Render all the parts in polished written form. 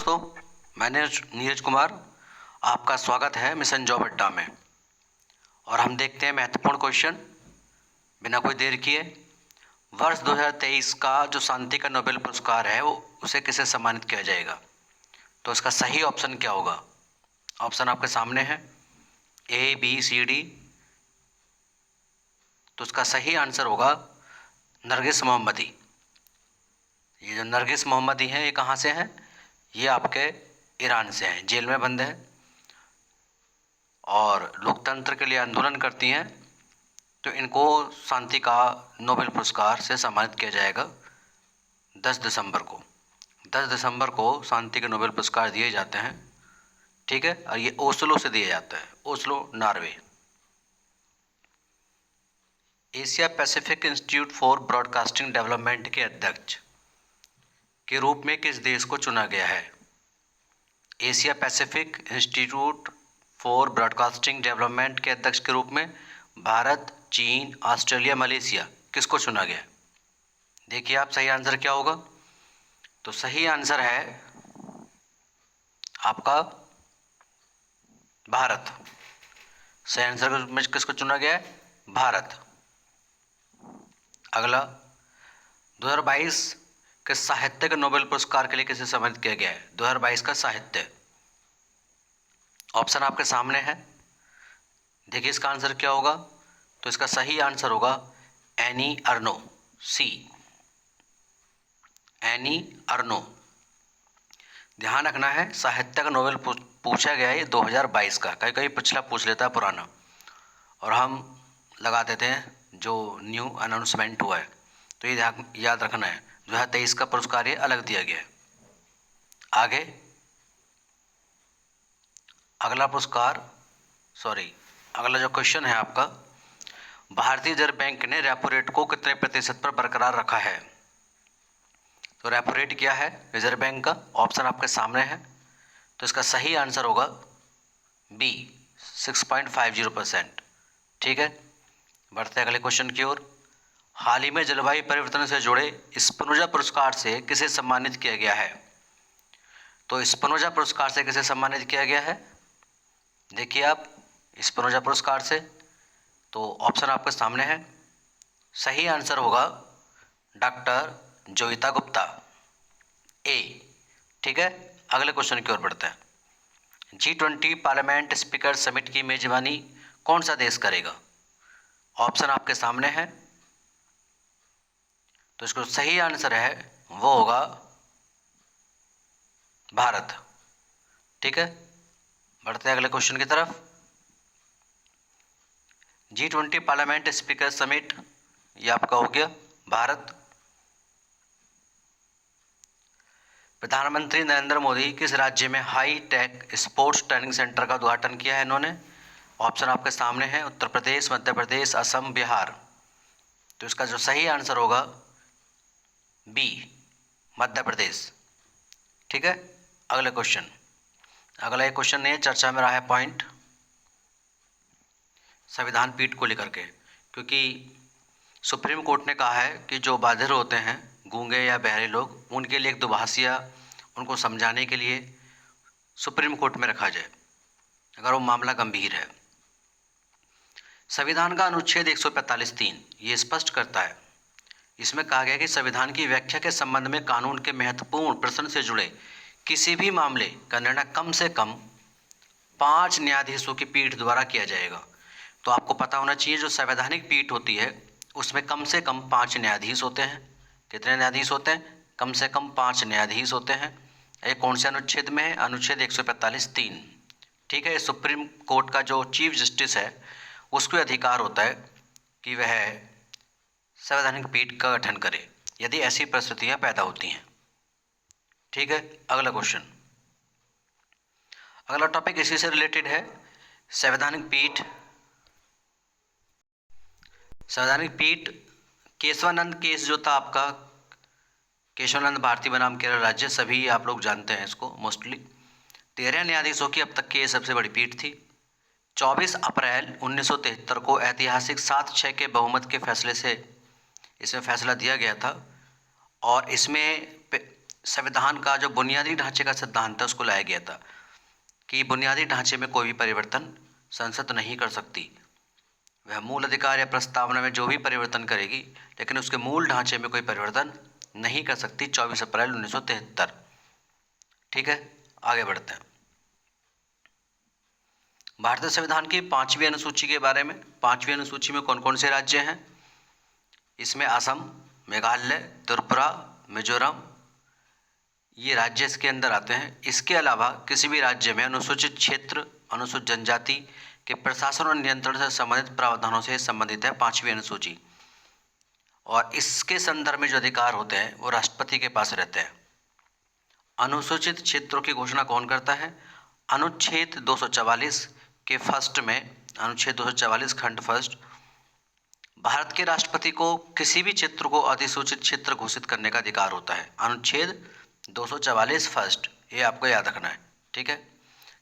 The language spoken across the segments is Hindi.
दोस्तों, मैंने नीरज कुमार, आपका स्वागत है मिशन जॉब अड्डा में। और हम देखते हैं महत्वपूर्ण क्वेश्चन बिना कोई देर किए। वर्ष 2023 का जो शांति का नोबेल पुरस्कार है वो उसे किसे सम्मानित किया जाएगा? तो इसका सही ऑप्शन क्या होगा? ऑप्शन आपके सामने है ए, बी, सी, डी। तो इसका सही आंसर होगा नरगिस मोहम्मदी। ये जो नरगिस मोहम्मदी हैं ये कहाँ से हैं? ये आपके ईरान से हैं, जेल में बंद हैं और लोकतंत्र के लिए आंदोलन करती हैं। तो इनको शांति का नोबेल पुरस्कार से सम्मानित किया जाएगा 10 दिसंबर को। 10 दिसंबर को शांति के नोबेल पुरस्कार दिए जाते हैं, ठीक है। और ये ओस्लो से दिया जाता है, Oslo, Norway. Asia Pacific institute for broadcasting development के अध्यक्ष के रूप में किस देश को चुना गया है? Asia Pacific institute for broadcasting development के अध्यक्ष के रूप में भारत, चीन, ऑस्ट्रेलिया, मलेशिया, किसको चुना गया? देखिए आप, सही आंसर क्या होगा? तो सही आंसर है आपका भारत। सही आंसर में किसको चुना गया है? भारत। अगला, 2022 के साहित्य के नोबेल पुरस्कार के लिए किसे सम्मानित किया गया है? 2022 का साहित्य। ऑप्शन आपके सामने है, देखिए इसका आंसर क्या होगा। तो इसका सही आंसर होगा एनी अर्नो, सी, एनी अर्नो। ध्यान रखना है, साहित्य का नोबेल पूछा गया है 2022 का, कहीं कहीं पिछला पूछ लेता है, पुराना, और हम लगा देते हैं जो न्यू अनाउंसमेंट हुआ है। तो ये याद रखना है, 2023 का पुरस्कार ये अलग दिया गया है। आगे अगला अगला जो क्वेश्चन है आपका, भारतीय रिजर्व बैंक ने रेपो रेट को कितने प्रतिशत पर बरकरार रखा है? तो रेपो रेट क्या है रिजर्व बैंक का? ऑप्शन आपके सामने है। तो इसका सही आंसर होगा बी, 6.50%, ठीक है। बढ़ते अगले क्वेश्चन की ओर। हाल ही में जलवायु परिवर्तन से जुड़े स्पिनोजा पुरस्कार से किसे सम्मानित किया गया है? तो स्पिनोजा पुरस्कार से किसे सम्मानित किया गया है? देखिए आप, स्पिनोजा पुरस्कार से, तो ऑप्शन आपके सामने है। सही आंसर होगा डॉक्टर जोगिता गुप्ता, ए, ठीक है। अगले क्वेश्चन की ओर बढ़ते हैं। G20 पार्लियामेंट स्पीकर समिट की मेजबानी कौन सा देश करेगा? ऑप्शन आपके सामने है। तो इसको सही आंसर है वो होगा भारत, ठीक है। बढ़ते हैं अगले क्वेश्चन की तरफ। G20 पार्लियामेंट स्पीकर समिट, ये आपका हो गया भारत। प्रधानमंत्री नरेंद्र मोदी किस राज्य में high tech sports training centre का उद्घाटन किया है इन्होंने? ऑप्शन आपके सामने है, उत्तर प्रदेश, मध्य प्रदेश, असम, बिहार। तो इसका जो सही आंसर होगा बी, मध्य प्रदेश, ठीक है। अगला एक क्वेश्चन नहीं है, चर्चा में रहा है पॉइंट संविधान पीठ को लेकर के, क्योंकि सुप्रीम कोर्ट ने कहा है कि जो बाधिर होते हैं, गूंगे या बहरे लोग, उनके लिए एक दुभाषिया, उनको समझाने के लिए सुप्रीम कोर्ट में रखा जाए अगर वो मामला गंभीर है। संविधान का अनुच्छेद 145(3) ये स्पष्ट करता है, इसमें कहा गया कि संविधान की व्याख्या के संबंध में कानून के महत्वपूर्ण प्रश्न से जुड़े किसी भी मामले का निर्णय कम से कम 5 न्यायाधीशों की पीठ द्वारा किया जाएगा। तो आपको पता होना चाहिए, जो संवैधानिक पीठ होती है उसमें कम से कम 5 न्यायाधीश होते हैं। कितने न्यायाधीश होते हैं? कम से कम 5 न्यायाधीश होते हैं। ये कौन से अनुच्छेद में है? अनुच्छेद 145(3), ठीक है। सुप्रीम कोर्ट का जो चीफ जस्टिस है उसको अधिकार होता है कि वह संवैधानिक पीठ का गठन करे यदि ऐसी परिस्थितियां पैदा होती हैं, ठीक है। अगला टॉपिक इसी से रिलेटेड है, संवैधानिक पीठ केशवानंद केस जो था आपका, केशवानंद भारती बनाम केरल राज्य, सभी आप लोग जानते हैं इसको मोस्टली। 13 न्यायाधीशों की अब तक की ये सबसे बड़ी पीठ थी। 24 अप्रैल 1973 को ऐतिहासिक 7-6 के बहुमत के फैसले से इसमें फैसला दिया गया था, और इसमें संविधान का जो बुनियादी ढांचे का सिद्धांत है उसको लाया गया था कि बुनियादी ढांचे में कोई भी परिवर्तन संसद नहीं कर सकती। वह मूल अधिकार या प्रस्तावना में जो भी परिवर्तन करेगी, लेकिन उसके मूल ढांचे में कोई परिवर्तन नहीं कर सकती। 24 अप्रैल 1973। ठीक है, आगे बढ़ते हैं। भारतीय संविधान की 5वीं अनुसूची के बारे में। 5वीं अनुसूची में कौन कौन से राज्य हैं? इसमें असम, मेघालय, त्रिपुरा, मिजोरम, ये राज्य इसके अंदर आते हैं। इसके अलावा किसी भी राज्य में अनुसूचित क्षेत्र, अनुसूचित जनजाति के प्रशासन और नियंत्रण से संबंधित प्रावधानों से संबंधित है 5वीं अनुसूची। और इसके संदर्भ में जो अधिकार होते हैं वो राष्ट्रपति के पास रहते हैं। अनुसूचित क्षेत्रों की घोषणा कौन करता है? अनुच्छेद 244 के फर्स्ट में, अनुच्छेद 244 खंड फर्स्ट, भारत के राष्ट्रपति को किसी भी क्षेत्र को अधिसूचित क्षेत्र घोषित करने का अधिकार होता है। अनुच्छेद 244 फर्स्ट, ये आपको याद रखना है। ठीक है,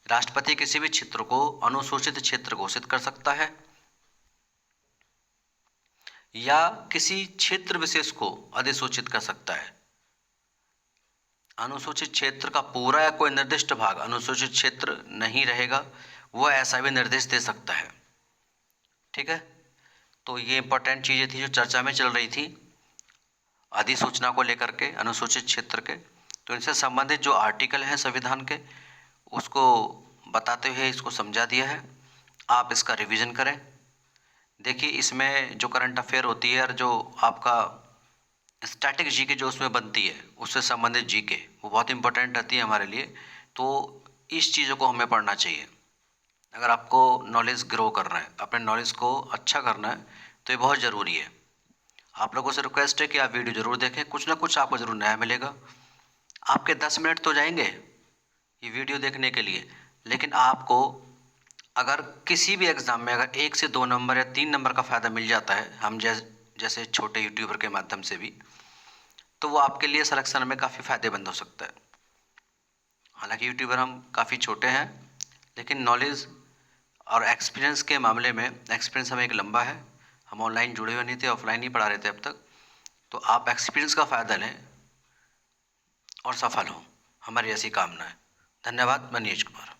राष्ट्रपति किसी भी क्षेत्र को अनुसूचित क्षेत्र घोषित कर सकता है या किसी क्षेत्र विशेष को अधिसूचित कर सकता है। अनुसूचित क्षेत्र का पूरा या कोई निर्दिष्ट भाग अनुसूचित क्षेत्र नहीं रहेगा, वह ऐसा भी निर्देश दे सकता है। ठीक है, तो ये इंपॉर्टेंट चीज़ें थी जो चर्चा में चल रही थी अधिसूचना को लेकर के, अनुसूचित क्षेत्र के। तो इनसे संबंधित जो आर्टिकल हैं संविधान के, उसको बताते हुए इसको समझा दिया है। आप इसका रिवीजन करें। देखिए, इसमें जो करंट अफेयर होती है और जो आपका स्टैटिक जीके जो उसमें बनती है, उससे संबंधित जीके, वो बहुत इंपॉर्टेंट रहती है हमारे लिए। तो इस चीज़ों को हमें पढ़ना चाहिए। अगर आपको नॉलेज ग्रो करना है, अपने नॉलेज को अच्छा करना है, तो ये बहुत ज़रूरी है। आप लोगों से रिक्वेस्ट है कि आप वीडियो ज़रूर देखें, कुछ ना कुछ आपको ज़रूर नया मिलेगा। आपके 10 मिनट तो जाएंगे ये वीडियो देखने के लिए, लेकिन आपको अगर किसी भी एग्ज़ाम में अगर 1 से 2 नंबर या 3 नंबर का फ़ायदा मिल जाता है, हम जैसे छोटे यूट्यूबर के माध्यम से भी, तो वो आपके लिए सिलेक्शन में काफ़ी फ़ायदेमंद हो सकता है। हालांकि यूट्यूबर हम काफ़ी छोटे हैं, लेकिन नॉलेज और एक्सपीरियंस के मामले में एक्सपीरियंस हमें एक लंबा है। हम ऑनलाइन जुड़े हुए नहीं थे, ऑफलाइन ही पढ़ा रहे थे अब तक। तो आप एक्सपीरियंस का फ़ायदा लें और सफल हों, हमारी ऐसी कामना है। धन्यवाद। मैं नीरज कुमार।